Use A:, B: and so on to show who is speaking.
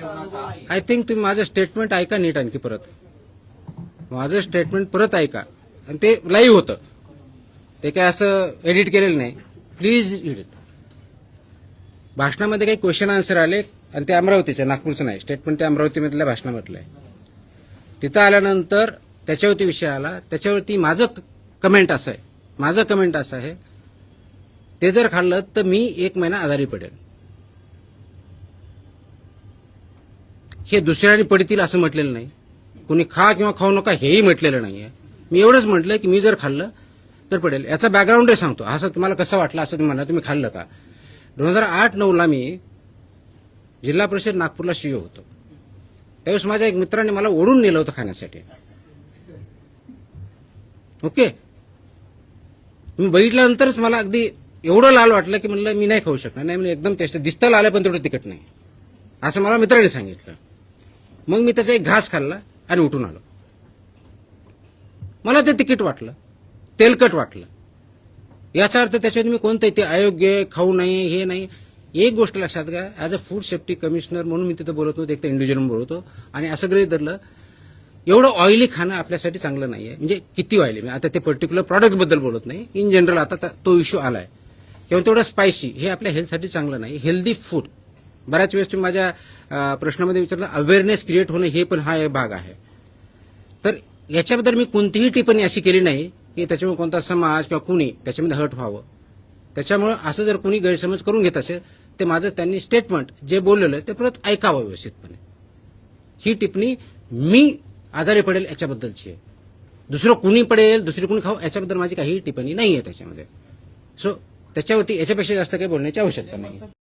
A: I think तुम्ही माझं statement ऐका नीट आणखी परत. माझं स्टेटमेंट परत ऐका. आणि ते लाईव्ह होतं, ते काय असं एडिट केलेलं नाही. Please edit. भाषणामध्ये काही क्वेश्चन आन्सर आले आणि ते अमरावतीचं, नागपूरचं नाही. स्टेटमेंट ते अमरावतीमधल्या भाषणामधलं आहे. तिथं आल्यानंतर त्याच्यावरती विषय आला. त्याच्यावरती माझं कमेंट असं आहे, ते जर खाल्लं तर मी 1 महिना आजारी पडेल. हे दुसऱ्याने पडतील असं म्हटलेलं नाही. कोणी खा किंवा खाऊ नका हेही म्हटलेलं नाहीये. मी एवढंच म्हटलं की मी जर खाल्लं तर पडेल. याचा बॅकग्राऊंडही सांगतो. असं तुम्हाला कसं वाटलं असं तुम्ही म्हणा, तुम्ही खाल्लं का. 2008-9ला मी जिल्हा परिषद नागपूरला सीईओ होतो. त्यावेळेस माझ्या एक मित्राने मला ओढून नेलं होतं खाण्यासाठी. ओके. मी बघितल्यानंतरच मला अगदी एवढं लाल वाटलं की म्हणलं मी नाही खाऊ शकणार. नाही म्हणजे एकदम टेस्ट दिसतं लाल पण तेवढं तिखट नाही असं मला मित्राने सांगितलं. मग मी त्याचा एक घास खाल्ला आणि उठून आलो. मला ते तिखट वाटलं, तेलकट वाटलं. याचा अर्थ त्याच्यात मी कोणतंही ते अयोग्य, खाऊ नये, हे नाही. एक गोष्ट लक्षात घ्या, as a food safety commissioner म्हणून मी तिथं बोलत होतो, एक तर इंडिव्हिज्युअल म्हणून बोलतो. आणि असं गृहीत धरलं एवढं ऑइली खाणं आपल्यासाठी चांगलं नाहीये. म्हणजे किती ऑइली, आता ते पर्टिक्युलर प्रॉडक्ट बद्दल बोलत नाही, इन जनरल आता तो इश्यू आलाय. किंवा तेवढं स्पायसी हे आपल्या हेल्थसाठी चांगलं नाही. हेल्दी फूड, बऱ्याच वेळेस तुम्ही माझ्या प्रश्नामध्ये विचारलं, अवेअरनेस क्रिएट होणं हे पण हा एक भाग आहे. तर याच्याबद्दल मी कोणतीही टिप्पणी अशी केली नाही की त्याच्यामुळे कोणता समाज किंवा कुणी त्याच्यामध्ये हर्ट व्हावं. त्याच्यामुळे असं जर कोणी गैरसमज करून घेत असेल ते माझं त्यांनी स्टेटमेंट जे बोललेलं ते परत ऐकावं व्यवस्थितपणे. ही टिप्पणी मी आजारी पडेल याच्याबद्दलची आहे. दुसरं कुणी पडेल, दुसरी कुणी खाऊ याच्याबद्दल माझी काही टिप्पणी नाही आहे त्याच्यामध्ये. सो त्याच्यावरती याच्यापेक्षा जास्त काही बोलण्याची आवश्यकता नाही.